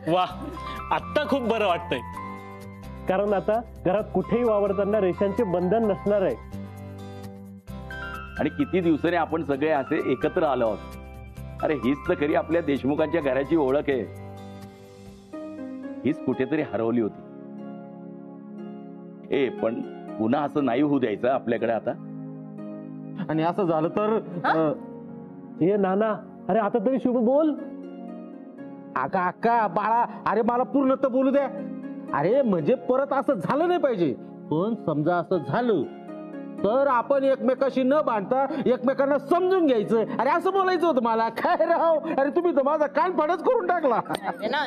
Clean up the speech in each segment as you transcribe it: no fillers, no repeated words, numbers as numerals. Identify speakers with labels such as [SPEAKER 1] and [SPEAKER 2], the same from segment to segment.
[SPEAKER 1] वा, आता खूप बरं वाटतंय, कारण आता घरात कुठेही वावरताना रेषांचे बंधन नसणार आहे.
[SPEAKER 2] आणि किती दिवसांनी आपण सगळे असे एकत्र आलो आहोत. अरे हीच तर खरी आपल्या देशमुखांच्या घराची ओळख आहे. हीच कुठेतरी हरवली होती. पण पुन्हा असं नाही होऊ द्यायचं आपल्याकडे आता.
[SPEAKER 3] आणि असं झालं तर
[SPEAKER 1] हे नाना, अरे आता तरी शुभ बोल.
[SPEAKER 3] आका अक्का बाळा, अरे मला पूर्ण तर बोलू द्या. अरे म्हणजे परत असं झालं नाही पाहिजे. पण समजा असं झालं तर आपण एकमेकाशी न भांडता एकमेकांना समजून घ्यायचं. अरे असं बोलायचं होतं मला. काय राव, अरे तुम्ही तर माझा कान फाडच करून टाकला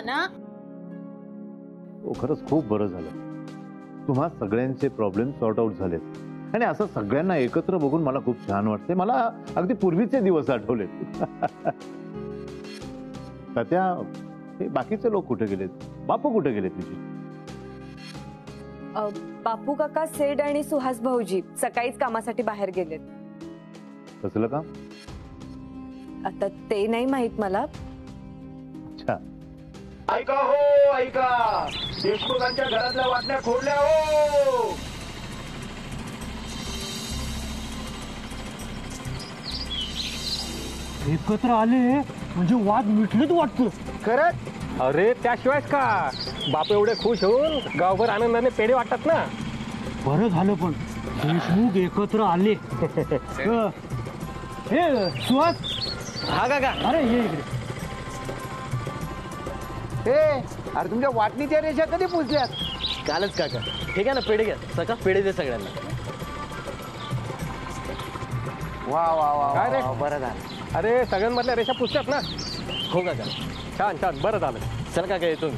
[SPEAKER 4] ना.
[SPEAKER 5] खरंच खूप बरं झालं. तुम्हा सगळ्यांचे प्रॉब्लेम सॉर्ट आउट झालेत. आणि असं सगळ्यांना एकत्र बघून मला खूप छान वाटते. मला अगदी पूर्वीचे दिवस आठवलेत. तात्या, हे बाकीचे लोक कुठे गेलेत? बापू कुठे गेलेत तुझी?
[SPEAKER 6] बापू काका, सेड आणि सुहास भाऊजी सकाळीच कामासाठी बाहेर गेलेत.
[SPEAKER 5] कसलं काम?
[SPEAKER 6] आता ते नाही माहित मला.
[SPEAKER 5] अच्छा.
[SPEAKER 7] ऐका हो, ऐका, देशमुखांच्या घरातल्या वाटण्या खोडल्या हो.
[SPEAKER 1] एकत्र आले म्हणजे वाद मिटलेच वाटतं.
[SPEAKER 3] खरंच?
[SPEAKER 1] अरे त्याशिवाय का, बाप एवढे खुश होऊन गावभर आनंदाने पेढे वाटतात ना. बरं झालं पण देशमुख एकत्र आले. हे सुहास. हा काका. अरे ये इकडे.
[SPEAKER 3] अरे तुमच्या वाटणीच्या रेषा कधी पोचल्यात?
[SPEAKER 1] कालच काका. हे घ्या ना पेढे, घ्या. सका पेढे दे सगळ्यांना.
[SPEAKER 3] वा वा वा,
[SPEAKER 1] काय रे?
[SPEAKER 3] बरं झालं.
[SPEAKER 1] अरे सगळ्यांमधल्या रेषा पुसतात ना. हो काका, छान छान, बरं झालं. चल काका, येतो मी.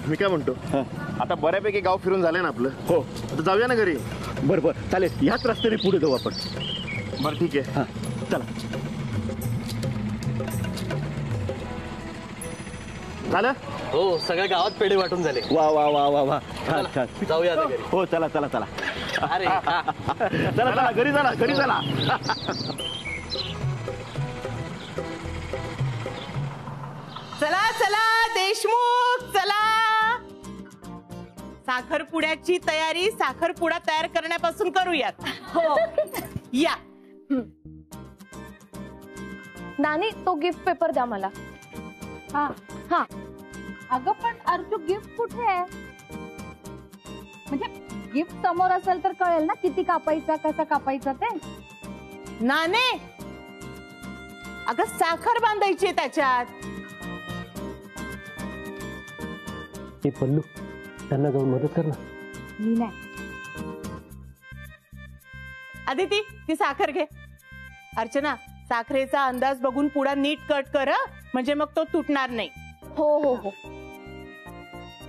[SPEAKER 7] मी काय म्हणतो, आता बऱ्यापैकी गाव फिरून झालंय ना आपलं. हो, आता जाऊया ना घरी.
[SPEAKER 2] बरं बरं, चालेल. ह्याच रस्त्याने पुढे जाऊ आपण.
[SPEAKER 7] बरं ठीक आहे.
[SPEAKER 2] चला.
[SPEAKER 7] झालं?
[SPEAKER 1] हो, सगळ्या गावात पेढे वाटून झाले.
[SPEAKER 2] वा वा वा वा वा, छान छान.
[SPEAKER 1] जाऊया आता घरी.
[SPEAKER 2] हो, चला चला चला.
[SPEAKER 1] अरे
[SPEAKER 2] चला चला, घरी चला, घरी चला.
[SPEAKER 4] चला चला देशमुख, चला. साखरपुड्याची तयारी साखरपुडा तयार करण्यापासून करूयात. हो या.
[SPEAKER 8] नानी, तो गिफ्ट पेपर द्या मला. हा हा. अगं पण अर्जू, गिफ्ट कुठे आहे? म्हणजे गिफ्ट समोर असेल तर कळेल ना किती कापायचा, कसा कापायचा ते.
[SPEAKER 4] नाने, अगं साखर बांधायची त्याच्यात.
[SPEAKER 1] हे पल्लू, त्यांना जाऊन मदत कर ना.
[SPEAKER 8] मी नाही.
[SPEAKER 4] आदिती, ती साखर घे. अर्चना, साखरेचा अंदाज बघून पुढा नीट कट कर, म्हणजे मग तो तुटणार नाही.
[SPEAKER 8] हो हो हो.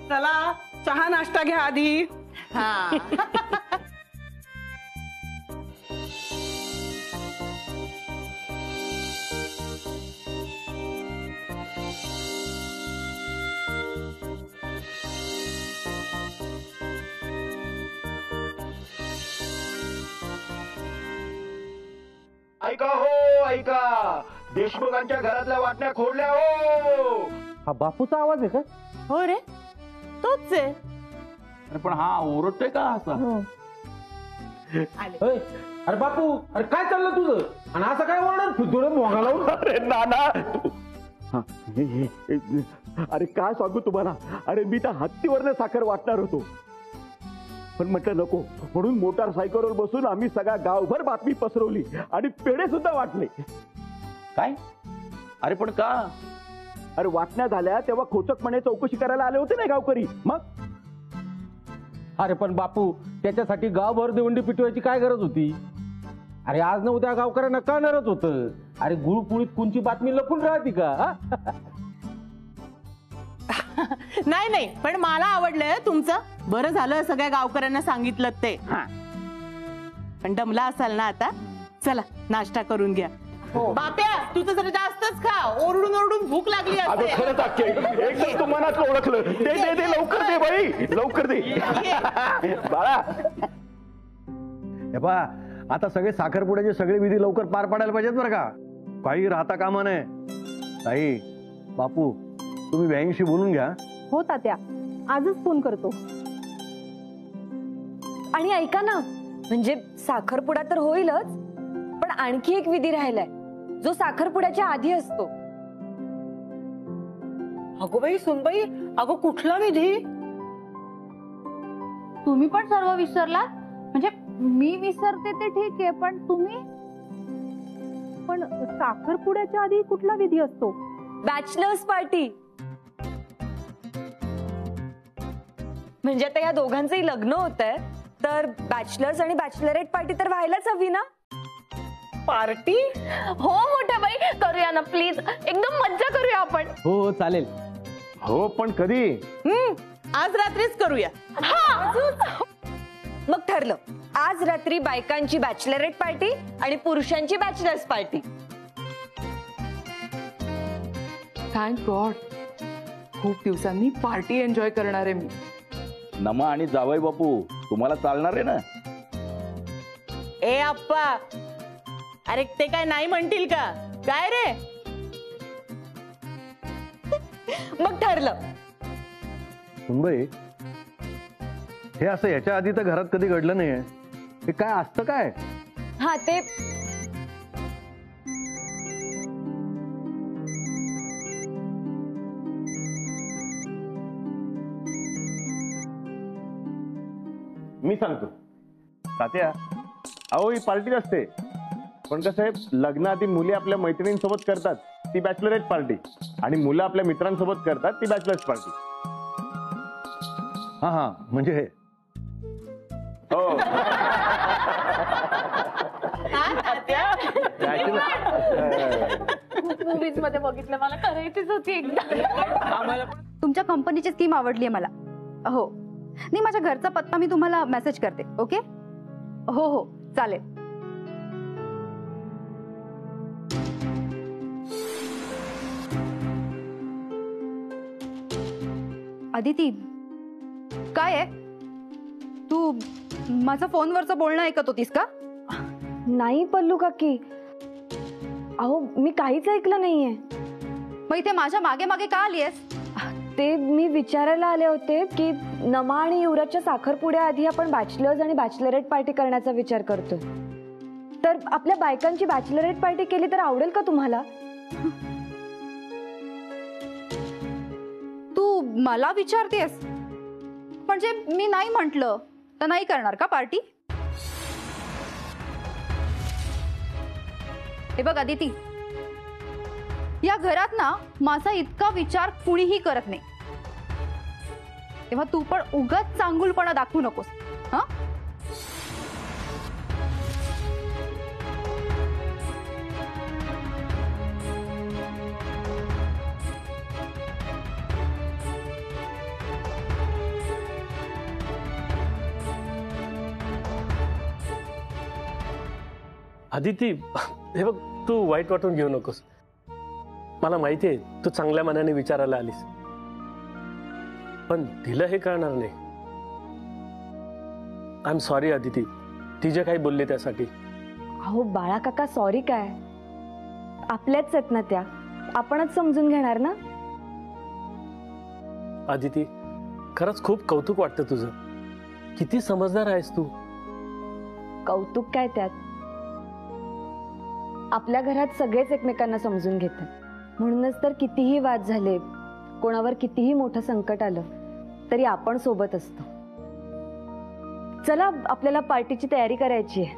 [SPEAKER 4] चला, चहा नाश्ता घ्या आधी. हा.
[SPEAKER 7] ऐका हो, ऐका, देशमुखांच्या घरातल्या वाटण्या खोडल्या हो.
[SPEAKER 3] हा बापूचा आवाज आहे का?
[SPEAKER 4] हो रे, तोच आहे.
[SPEAKER 2] अरे पण हा ओरडतोय का असा?
[SPEAKER 3] होय. अरे बापू, अरे काय चाललं तुझं? आणि असं काय ओरडत फिरतो मोगा लावून?
[SPEAKER 2] अरे नाना, अरे काय सांगू तुम्हाला. अरे मी तर हत्तीवरनं साखर वाटणार होतो, पण म्हटलं नको, म्हणून मोटारसायकलवर बसून आम्ही सगळ्या गावभर बातमी पसरवली आणि पेढे सुद्धा वाटले. काय? अरे पण का? अरे वाटण्या झाल्या तेव्हा खोचकपणे चौकशी करायला आले होते ना गावकरी. मग
[SPEAKER 3] अरे पण बापू, त्याच्यासाठी गावभर देवंडी पिटवायची काय गरज होती? अरे आज न उद्या गावकऱ्यांना कळणारच होतं. अरे गुळपुळीत कोणची बातमी लपून राहते का?
[SPEAKER 4] नाही नाही, पण मला आवडलंय तुमचं. बरं झालं सगळ्या गावकऱ्यांना सांगितलं ते. पण दमला असाल ना आता, चला नाश्ता करून घ्या. बाप्या तू तर जरा जास्तच खा, ओरडून ओरडून भूक लागली
[SPEAKER 2] अगं
[SPEAKER 4] असते.
[SPEAKER 2] खरंच अक्के, एकदम तू मनात ओळखलं. दे दे दे, लवकर दे बाई, लवकर दे. बाळा,
[SPEAKER 9] हे पहा, आता सगळे साखरपुड्याचे सगळे विधी लवकर पार पाडायला पाहिजेत बरं का. काही राहता कामा नये. ताई, बापू, तुम्ही बँकशी बोलून घ्या.
[SPEAKER 8] हो तात्या, आजच फोन करतो.
[SPEAKER 6] आणि ऐका ना, म्हणजे साखरपुडा तर होईलच, पण आणखी एक विधी राहिलाय जो साखरपुड्याच्या आधी असतो.
[SPEAKER 4] अगो बाई सुनबाई, अगो कुठला विधी?
[SPEAKER 8] तुम्ही पण सर्व विसरला? म्हणजे मी विसरते ते ठीक आहे, पण तुम्ही पण साखरपुड्याच्या आधी कुठला विधी असतो?
[SPEAKER 6] Bachelors party. म्हणजे आता या दोघांचंही लग्न होत आहे, तर बॅचलर्स आणि बॅचलरेट पार्टी तर व्हायलाच हवी ना.
[SPEAKER 4] पार्टी?
[SPEAKER 8] हो मोठ्या बाई, करूया ना प्लीज, एकदम मज्जा करूया आपण.
[SPEAKER 9] हो चालेल.
[SPEAKER 5] हो पण कधी?
[SPEAKER 4] आज रात्रीच करूया.
[SPEAKER 6] मग ठरलं, आज रात्री बायकांची बॅचलरेट पार्टी आणि पुरुषांची बॅचलर्स पार्टी.
[SPEAKER 10] थँक गॉड, खूप दिवसांनी पार्टी एन्जॉय करणार आहे मी.
[SPEAKER 7] नमा आणि जावई बापू तुम्हाला चालणार आहे ना?
[SPEAKER 4] ए अप्पा, अरे ते काय नाही म्हणतील का? काय रे?
[SPEAKER 6] मग ठरलं.
[SPEAKER 9] सुनबाई, हे असं याच्या आधी तर घरात कधी घडलं नाहीये. हे काय असतं काय?
[SPEAKER 6] हा ते
[SPEAKER 7] मी सांगतो तात्या, अहो ही पार्टी असते, पण कसं आहे, लग्नाआधी मुली आपल्या मैत्रिणींसोबत करतात ती बॅचलरेट पार्टी, आणि मुलं आपल्या मित्रांसोबत करतात ती बॅचलर्स पार्टी.
[SPEAKER 9] हा हा, म्हणजे हे
[SPEAKER 7] हो.
[SPEAKER 8] मूवीज मध्ये बघितलं, मला करायचीच होती एकदा. तुमच्या कंपनीची स्कीम आवडली मला. हो नाही, माझ्या घरचा पत्ता मी तुम्हाला मेसेज करते. ओके, हो हो चालेल. अदिती, काय आहे? तू माझं फोनवरचं बोलणं ऐकत होतीस का?
[SPEAKER 6] नाही पल्लू काकी, अहो मी काहीच ऐकलं नाहीये.
[SPEAKER 8] मग इथे माझ्या मागे मागे का आलीयस?
[SPEAKER 6] ते मी विचारायला आले होते की नमा आणि युवराजच्या साखरपुड्या आधी आपण बॅचलर्स आणि बॅचलरेट पार्टी करण्याचा विचार करतोय, तर आपल्या बायकांची बॅचलरेट पार्टी केली तर आवडेल का तुम्हाला?
[SPEAKER 8] तू मला विचारतेस? म्हणजे मी नाही म्हंटल तर नाही करणार का पार्टी? हे बघ अदिती, या घरात ना माझा इतका विचार कुणीही करत नाही, तेव्हा तू पण उगाच चांगुलपणा दाखवू नकोस. हा,
[SPEAKER 1] अदिती, हे बघ, तू वाईट वाटून घेऊ नकोस. मला माहिती आहे तू चांगल्या मनाने विचारायला आलीस, पण तिला हे कळणार नाही. आय एम सॉरी अदिती, ती जे काही बोलली त्यासाठी.
[SPEAKER 6] अहो बाळा काका, सॉरी काय, आपल्याच आहेत ना त्या, आपणच समजून घेणार ना.
[SPEAKER 1] अदिती, खरंच खूप कौतुक वाटतं तुझं. किती समजदार आहेस तू.
[SPEAKER 6] कौतुक काय त्यात, आपल्या घरात सगळेच एकमेकांना समजून घेतात, म्हणूनच तर कितीही वाद झाले, कोणावर कितीही मोठं संकट आलं तरी आपण सोबत असतो. चला आपल्याला पार्टीची तयारी करायची आहे.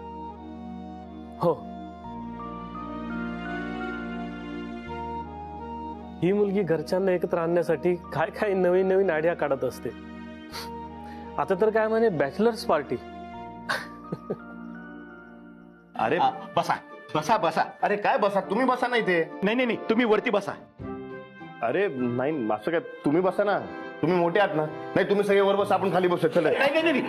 [SPEAKER 1] हो, ही मुलगी घरच्यांना एकत्र आणण्यासाठी काय काय नवीन नवीन आयडिया काढत असते. आता तर काय म्हणे बॅचलर्स पार्टी.
[SPEAKER 7] अरे बसा बसा बसा. अरे काय बसा, तुम्ही बसा. नाही ते
[SPEAKER 2] नाही नाही नाही, तुम्ही वरती बसा.
[SPEAKER 7] अरे नाही असं काय, तुम्ही बसा ना, तुम्ही मोठे आहात ना. नाही तुम्ही सगळे वर बसा, आपण खाली बसू. चला.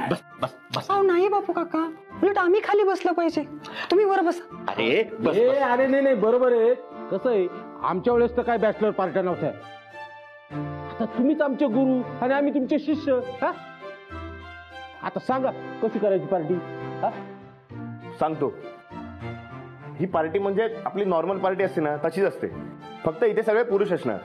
[SPEAKER 5] बस बस बस.
[SPEAKER 11] अहो नाही बापू काका, उलट आम्ही खाली बसलं पाहिजे, तुम्ही वर बसा.
[SPEAKER 5] अरे बस
[SPEAKER 3] ए,
[SPEAKER 5] बस.
[SPEAKER 3] अरे नाही नाही बरोबर आहे. कसं आहे, आमच्या वेळेस तर काय बॅचलर पार्ट्या नव्हत्या. आता तुम्हीच आमचे गुरु आणि आम्ही तुमचे शिष्य. हा आता सांगा कशी करायची पार्टी.
[SPEAKER 7] सांगतो. ही पार्टी म्हणजे आपली नॉर्मल पार्टी असते ना तशीच असते, फक्त इथे सगळे पुरुष असणार.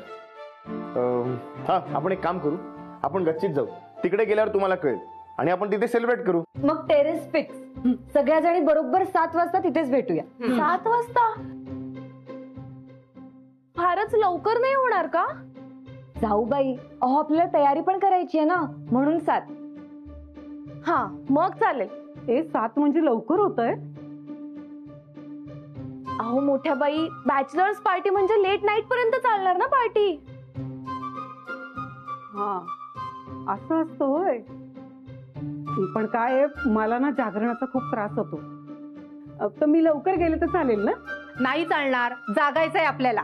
[SPEAKER 7] हा आपण एक काम करू, आपण गच्चीत जाऊ, तिकडे गेल्यावर तुम्हाला कळेल आणि आपण तिथे सेलिब्रेट करू.
[SPEAKER 6] मग टेरेस फिक्स. सगळ्या जणी बरोबर 7 वाजता तिथेच भेटूया.
[SPEAKER 8] 7 वाजता फारच लवकर नाही होणार का?
[SPEAKER 6] जाऊ बाई, अहो आपल्याला तयारी पण करायची आहे ना, म्हणून 7.
[SPEAKER 8] हा मग चालेल.
[SPEAKER 11] ए 7 म्हणजे लवकर होतंय.
[SPEAKER 8] अहो मोठ्या बाई, बॅचलर्स पार्टी म्हणजे लेट नाईट पर्यंत चालणार ना पार्टी.
[SPEAKER 11] हा असं असतं होय. पण काय आहे, मला ना जागरणाचा खूप त्रास होतो, तर मी लवकर गेले तर चालेल ना?
[SPEAKER 4] नाही चालणार, जागायचंय आपल्याला.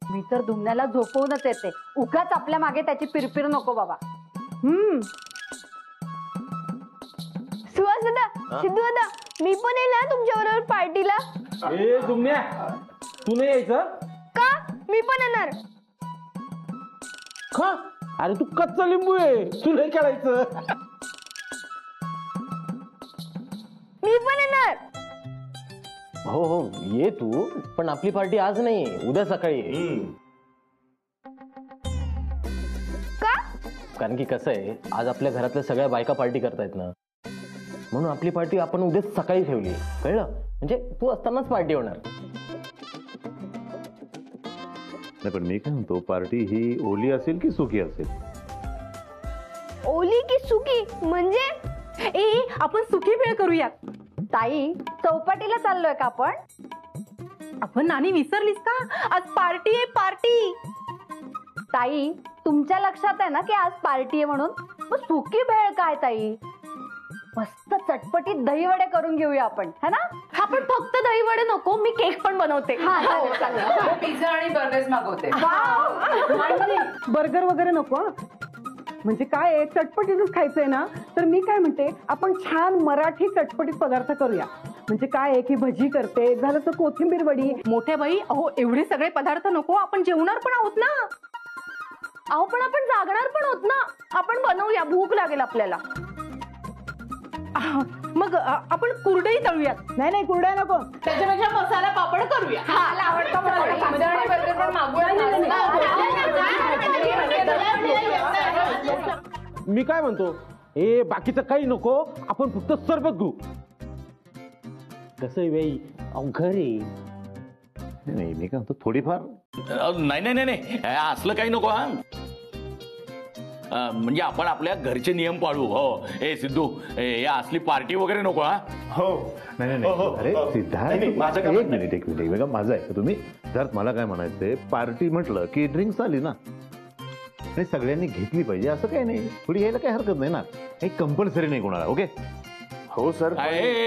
[SPEAKER 6] मी तर धुमण्याला झोपवूनच येते, उगाच आपल्या मागे त्याची पिरपिर नको बाबा.
[SPEAKER 8] सुहास दादा, सिद्धू दादा, मी पण येईल ना तुमच्या बरोबर पार्टीला.
[SPEAKER 3] ए दुम्या, तू नाही यायचं
[SPEAKER 8] का? मी पण येणार.
[SPEAKER 3] का? अरे तू कच्चा लिंबू आहे, तू नाही खेळायचं.
[SPEAKER 8] मी पण येणार.
[SPEAKER 12] हो हो ये तू, पण आपली पार्टी आज नाही, उद्या सकाळी आहे.
[SPEAKER 8] का?
[SPEAKER 12] कारण की कसं आहे, आज आपल्या घरातल्या सगळ्या बायका पार्टी करतायत ना, म्हणून आपली पार्टी आपण उद्या सकाळी ठेवली. कळलं? म्हणजे तू असतानाच पार्टी होणार.
[SPEAKER 5] नाही पण मी काय म्हणतो, पार्टी ही ओली असेल की सुकी असेल?
[SPEAKER 8] ओली की सुकी म्हणजे?
[SPEAKER 4] ए आपण सुकी भेळ करूया.
[SPEAKER 6] ताई, चौपाटीला चाललोय का आपण?
[SPEAKER 4] आपण नानी विसरलीस का? आज पार्टी आहे, पार्टी.
[SPEAKER 6] ताई, तुमच्या लक्षात आहे ना की आज पार्टी आहे म्हणून? मग सुकी भेळ काय ताई? मस्त चटपटीत दही वडे करून घेऊया आपण, है ना?
[SPEAKER 8] आपण फक्त दही वडे नको, मी केक पण बनवते.
[SPEAKER 10] पिझ्झा आणि बर्गर्स मागवते.
[SPEAKER 11] बर्गर वगैरे नको हं. म्हणजे काय आहे, चटपटीतच खायचंय ना, तर मी काय म्हणते, आपण छान मराठी चटपटीत पदार्थ करूया. म्हणजे काय आहे की भजी करते, झालं तर कोथिंबीर वडी.
[SPEAKER 4] मोठ्या बाई, अहो एवढे सगळे पदार्थ नको, आपण जेवणार पण आहोत ना.
[SPEAKER 8] अहो पण आपण जागणार पण आहोत ना, आपण बनवूया, भूक लागेल आपल्याला.
[SPEAKER 4] मग आपण कुरडई तळूयात.
[SPEAKER 11] नाही नाही, कुरड्या नको,
[SPEAKER 4] त्याच्यापेक्षा मसाला पापड करूया.
[SPEAKER 3] मी काय म्हणतो, ए बाकीचं काही नको, आपण फक्त सरबत घेऊ. कसं आहे बाई, अवघड आहे.
[SPEAKER 5] नाही मी काय म्हणतो, थोडीफार.
[SPEAKER 13] नाही नाही नाही, असलं काही नको. हा म्हणजे आपण आपल्या घरचे नियम पाळू. हो ए सिद्धू, या असली पार्टी वगैरे नको. हा
[SPEAKER 7] हो
[SPEAKER 5] नाही नाही नाही. अरे सिद्धार्थ,
[SPEAKER 7] माझं
[SPEAKER 5] एक मिनिट माझं आहे तुम्ही. सिद्धार्थ, मला काय म्हणायचंय, पार्टी म्हटलं की ड्रिंक्स आली ना, आणि सगळ्यांनी घेतली पाहिजे, असं काही नाही. थोडी घ्यायला काही हरकत नाही ना, काही कंपल्सरी नाही कोणाला. ओके?
[SPEAKER 7] हो सर.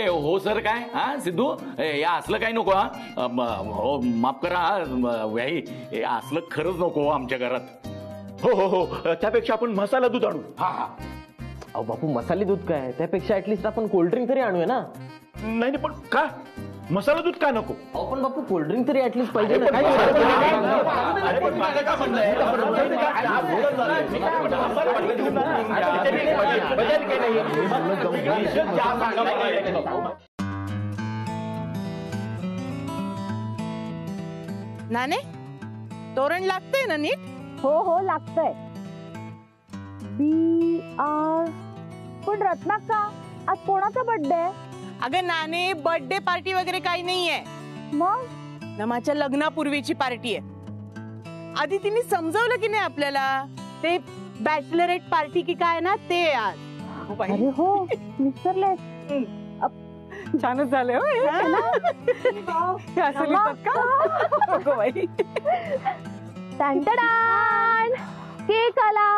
[SPEAKER 13] हो सर काय? हा सिद्धू, या असलं काही नको. हा हो माफ करा, हे असलं खरंच नको आमच्या घरात.
[SPEAKER 7] हो हो हो, त्यापेक्षा आपण मसाला दूध आणू.
[SPEAKER 13] हा हा.
[SPEAKER 12] अहो बापू, मसाले दूध काय, त्यापेक्षा ऍटलिस्ट आपण कोल्ड्रिंक तरी आणूया ना.
[SPEAKER 7] नाही पण का मसाला दूध का नको?
[SPEAKER 12] अहो पण बापू, कोल्ड्रिंक तरी ऍटलिस्ट पाहिजे ना.
[SPEAKER 4] नाने, तोरण लागतंय ना नीट?
[SPEAKER 8] हो हो लागतंय. पण रत्ना का, आज कोणाचा बर्थडे आहे?
[SPEAKER 4] अगं नाने, बर्थडे पार्टी वगैरे काही नाहीये.
[SPEAKER 8] मग
[SPEAKER 4] नमाच्या लग्नापूर्वीची पार्टी आहे. आधी तिने समजवलं की नाही आपल्याला, ते बॅचलरेट पार्टी की काय ना ते आज.
[SPEAKER 8] अरे हो, विसरले.
[SPEAKER 11] छानच झालं हो हे. हे असं लिहितात का? अगं बाई.
[SPEAKER 8] टँटडान, केक आला.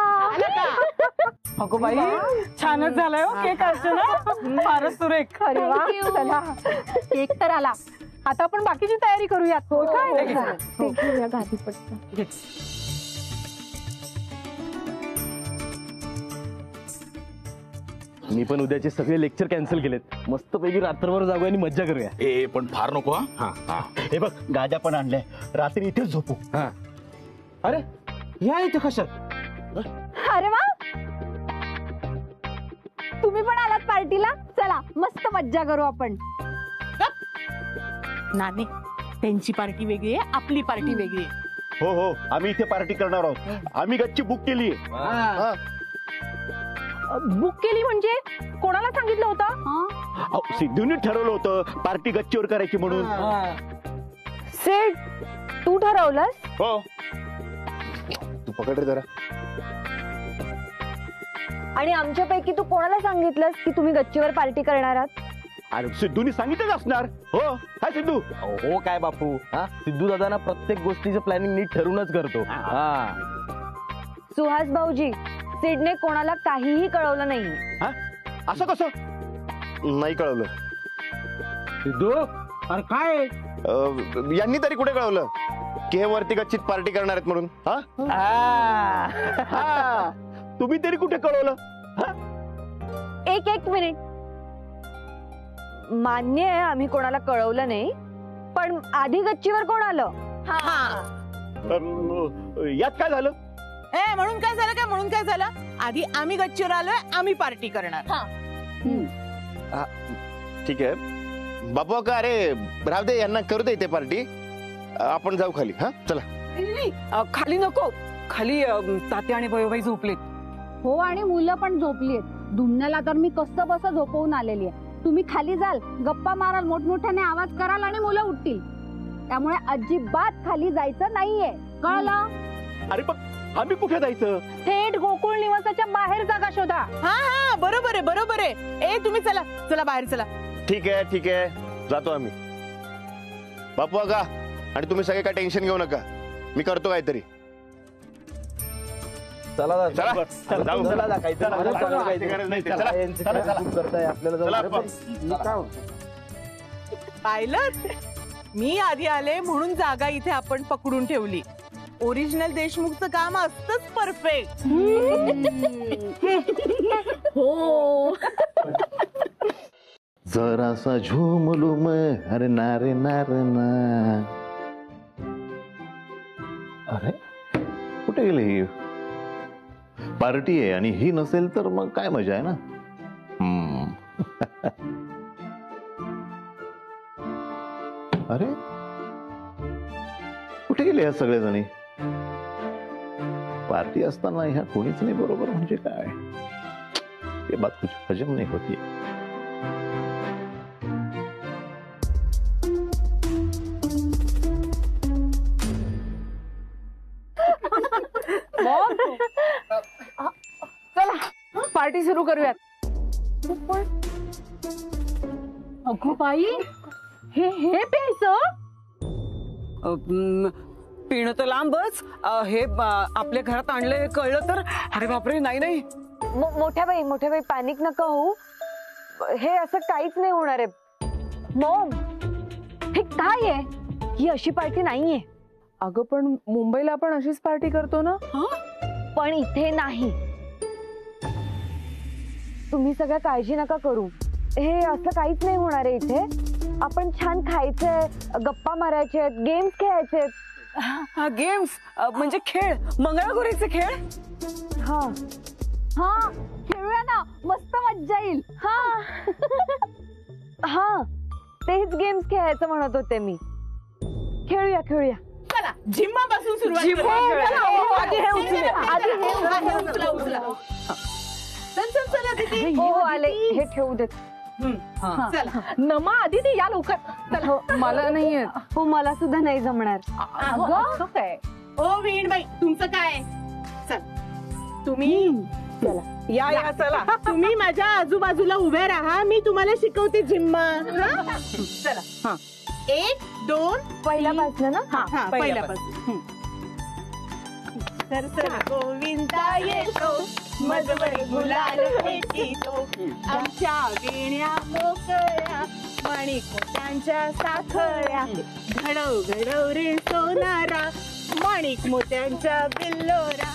[SPEAKER 11] अगो बाई, छानच झालंय हो केक. अर्चना, फारच सुरेख.
[SPEAKER 8] अरे वा, चला केक तर आला.
[SPEAKER 11] आता आपण बाकीची तयारी करूयात. हो काय
[SPEAKER 6] ते घेऊया गादी पटकन.
[SPEAKER 12] मी पण उद्याचे सगळे लेक्चर कॅन्सल केलेत. मस्तपैकी रात्रभर जागू आणि मज्जा करूया.
[SPEAKER 13] ए पण फार नको हा.
[SPEAKER 2] हे बघ गाद्या पण आणल्या, रात्री इथेच झोपू.
[SPEAKER 3] अरे या इथे कशात?
[SPEAKER 8] अरे वा, तुम्ही पण आलात पार्टीला. चला मस्त मज्जा करू आपण.
[SPEAKER 4] नानी, त्यांची पार्टी वेगळी आहे, आपली पार्टी वेगळी आहे.
[SPEAKER 2] हो हो, आम्ही इथे पार्टी करणार आहोत. आम्ही गच्ची बुक केली आहे.
[SPEAKER 11] बुक केली म्हणजे कोणाला सांगितलं होतं?
[SPEAKER 2] सिद्धूनी ठरवलं होतं पार्टी गच्चीवर करायची म्हणून.
[SPEAKER 6] सेठ, तू ठरवलंस?
[SPEAKER 2] हो. तू पकड रे जरा.
[SPEAKER 6] आणि आमच्यापैकी तू कोणाला सांगितलंस की तुम्ही गच्चीवर पार्टी करणार आहात?
[SPEAKER 2] अरे सिद्धूनी सांगितलंच असणार. हो काय सिद्धू?
[SPEAKER 12] हो काय बापू, हा सिद्धू दादा ना प्रत्येक गोष्टीचं प्लॅनिंग नीट ठरूनच करतो. हा
[SPEAKER 6] सुहास भाऊजी, सिडने कोणाला काहीही कळवलं नाही.
[SPEAKER 2] असं कसं? नाही कळवलं.
[SPEAKER 3] सिद्धू, अरे काय?
[SPEAKER 7] यांनी तरी कुठे कळवलं की हे वरती गच्चीत पार्टी करणार आहेत म्हणून?
[SPEAKER 2] तुम्ही तरी कुठे कळवलं?
[SPEAKER 6] एक मिनिट. मान्य आहे आम्ही कोणाला कळवलं नाही, पण आधी गच्चीवर कोण आलं?
[SPEAKER 2] यात काय झालं?
[SPEAKER 4] म्हणून काय झालं? आधी आम्ही गच्चीवर आलोय, आम्ही पार्टी करणार.
[SPEAKER 7] ठीक आहे बापू का, अरे राहू दे, यांना करू दे इथे पार्टी. आपण जाऊ खाली. हा चला.
[SPEAKER 11] खाली नको, खाली तात्या आणि बयोबाई झोपलेत.
[SPEAKER 8] हो, आणि मुलं पण झोपलीत. धुमण्याला तर मी कसं बस झोपवून आलेली आहे. तुम्ही खाली जाल, गप्पा माराल, मोठमोठ्याने आवाज कराल आणि मुलं उठतील. त्यामुळे अजिबात खाली जायचं नाहीये, कळलं?
[SPEAKER 2] अरे पण आम्ही कुठे जायचं?
[SPEAKER 11] थेट गोकुळ निवासाच्या बाहेर जागा शोधा.
[SPEAKER 4] हा बरोबर आहे. तुम्ही चला बाहेर चला.
[SPEAKER 7] ठीक आहे जातो आम्ही. बापू का, आणि तुम्ही सगळे काय टेन्शन घेऊ नका, मी करतो काहीतरी.
[SPEAKER 12] चला
[SPEAKER 7] चला जाऊ.
[SPEAKER 4] पाहिलं, मी आधी आले म्हणून जागा इथे आपण पकडून ठेवली. ओरिजिनल देशमुखचं काम असतंच परफेक्ट.
[SPEAKER 8] हो.
[SPEAKER 5] जरासा झुमलू मैं, अरे नारे नारे ना. अरे कुठे गेली ही? पार्टी आहे आणि ही नसेल तर मग काय मजा आहे ना. अरे कुठे गेले ह्या सगळेजणी? पार्टी असताना ह्या कोणीच नाही बरोबर म्हणजे काय? ये बात कुछ हजम नहीं होती.
[SPEAKER 11] चला पार्टी सुरू करूयात.
[SPEAKER 8] अगो बाई, हे प्यायचं?
[SPEAKER 11] पिणं तर लांबच, हे आपल्या घरात आणलं कळलं तर अरे बापरे. नाही.
[SPEAKER 6] मोठ्या बाई पॅनिक नका होऊ. हे असं काहीच नाही होणार आहे. मॉम, हे काय आहे? ही अशी पार्टी नाहीये.
[SPEAKER 10] अगं पण मुंबईला आपण अशीच पार्टी करतो ना.
[SPEAKER 6] पण इथे नाही. तुम्ही सगळ्या काळजी नका करू. हे असं काहीच नाही होणार आहे इथे. आपण छान खायचंय, गप्पा मारायचे, गेम्स खेळायचे.
[SPEAKER 11] गेम्स म्हणजे खेळ, मंगळागौरीचे खेळ.
[SPEAKER 8] हा खेळूया ना, मस्त मज्जा येईल.
[SPEAKER 6] हा तेच गेम्स खेळायचं म्हणत होते मी. खेळूया.
[SPEAKER 4] चला जिम्मा पासून सुरुवात
[SPEAKER 6] आले. हे ठेवू देत.
[SPEAKER 11] नमा आदिती या लवकर. मला नाही येत.
[SPEAKER 6] हो, मला सुद्धा नाही जमणार.
[SPEAKER 11] काय?
[SPEAKER 4] ओ वीणबाई, तुमचं काय? चल तुम्ही
[SPEAKER 11] या चला.
[SPEAKER 4] तुम्ही माझ्या आजूबाजूला उभे राहा, मी तुम्हाला शिकवते जिम्मा. चला 1 2
[SPEAKER 6] पहिल्यापासून ना.
[SPEAKER 4] हा पहिल्यापासून. सर गोविंदा येतो, मजवर गुलाल फेकितो, आमच्या वेण्या मोकळ्या माणिक मोत्यांच्या साखळ्या घडव घडव रे सोनारा माणिक मोत्यांच्या बिल्लोरा